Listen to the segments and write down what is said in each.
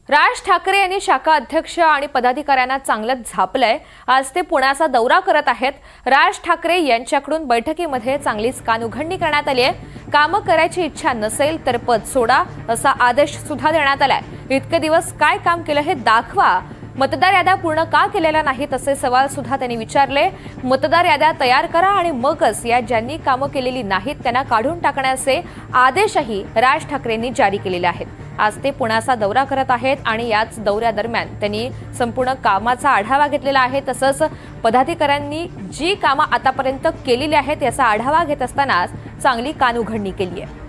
राज ठाकरे यांनी शाखा अध्यक्ष आणि पदाधिकाऱ्यांना चांगलंच झापलंय। आज ते पुण्याचा दौरा करत आहेत। राज ठाकरे यांच्याकडून बैठकीमध्ये चांगलीच कानउघडणी करण्यात आली आहे। कामं करायची इच्छा नसेल तर पद सोडा असा आदेश सुद्धा देण्यात आलाय। इतके दिवस काय काम केलं हे दाखवा, मतदार याद्या पूर्ण का केलेल्या नाहीत असे सवाल सुद्धा त्यांनी विचारले। मतदार याद्या तयार करा आणि मगच या ज्यांनी कामं केलेली नाहीत त्यांना काढून टाकण्याचे आदेशही राज ठाकरेंनी जारी केलेले आहेत। आज ते पुण्याचा दौरा करत आहेत आणि याच दौऱ्यादरम्यान त्यांनी संपूर्ण कामाचा आढावा घेतलेला आहे। तसंच पदाधिकाऱ्यांनी जी कामं आतापर्यंत केलेली आहेत याचा आढावा घेत असताना चांगली कानउघडणी केली आहे।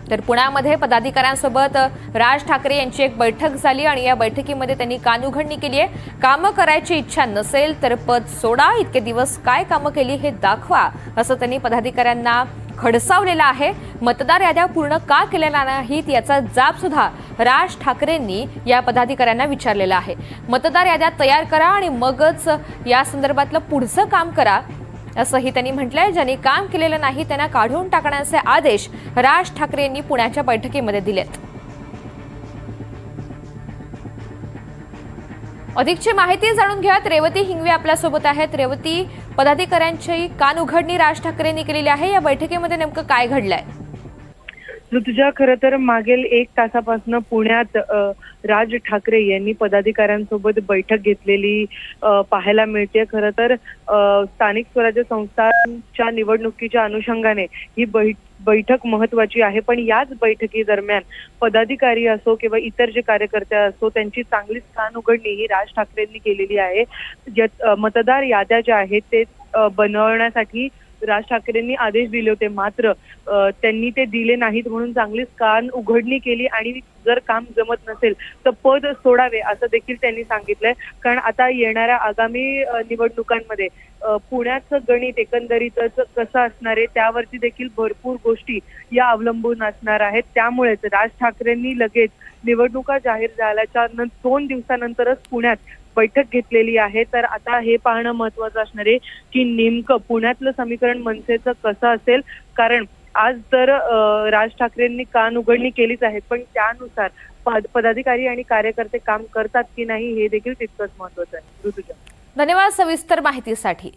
तर पुण्यामध्ये पदाधिकाऱ्यांसोबत राज ठाकरे यांची एक बैठक झाली आणि या बैठकीमध्ये त्यांनी कानउघडणी केली आहे। कामं करायची इच्छा नसेल तर पद सोडा, इतके दिवस काय कामं केली हे दाखवा असं त्यांनी पदाधिकाऱ्यांना खडसावलेलं आहे। मतदार याद्या पूर्ण का केलेल्या नाहीत याचा जाब सुद्धा राज ठाकरेंनी या पदाधिकाऱ्यांना विचारलेला आहे। मतदार याद्या तयार करा आणि मगच या संदर्भातलं पुढचं काम करा असंही त्यांनी म्हटलंय। ज्यांनी काम केलेलं नाही त्यांना काढून टाकण्याचे आदेश राज ठाकरे यांनी पुण्याच्या बैठकीमध्ये दिलेत। अधिकची माहिती जाणून घ्यात रेवती हिंगवे आपल्या सोबत आहेत। रेवती, पदाधिकाऱ्यांची कानउघडणी राज ठाकरेंनी केलेली आहे, या बैठकीमध्ये नेमकं काय घडलंय? ऋतुजा, खरं तर मागील 1 तासापासून पुण्यात राज ठाकरे यांनी पदाधिकाऱ्यांसोबत बैठक घेतलेली पाहायला मिळते। खरं तर स्थानिक स्वराज्य संस्थांच्या निवडणुकीच्या अनुषंगाने ही बैठक महत्त्वाची आहे। पण याच बैठकीदरम्यान पदाधिकारी असो किंवा इतर जे कार्यकर्ते असो त्यांची चांगलीच कानउघडणी ही राज ठाकरेंनी केलेली आहे। मतदार याद्या ज्या आहेत ते बनवण्यासाठी राज ठाकरेंनी आदेश दिले होते, मात्र त्यांनी ते दिले नाहीत म्हणून चांगलीच कान उघडणी केली आणि जर काम जमत नसेल तर पद सोडावे असं देखील त्यांनी सांगितलंय। कारण आता येणाऱ्या आगामी निवडणुकांमध्ये पुण्याचं गणित एकंदरीतच कसं असणार आहे त्यावरती देखील भरपूर गोष्टी या अवलंबून असणार आहेत। त्यामुळेच राज ठाकरेंनी लगेच निवडणुका जाहीर झाल्याच्या 2 दिवसानंतरच पुण्यात बैठक घेतलेली आहे। तर आता हे पाहणं महत्त्वाचं असणार आहे की नेमकं पुण्यातलं समीकरण मनसेचं कसं असेल। कारण आज तर राज ठाकरेंनी कानउघडणी केलीच आहे, पण त्यानुसार पदाधिकारी आणि कार्यकर्ते काम करतात की नाही हे देखील तितकंच महत्त्वाचं आहे। ऋतुजा, धन्यवाद सविस्तर माहितीसाठी।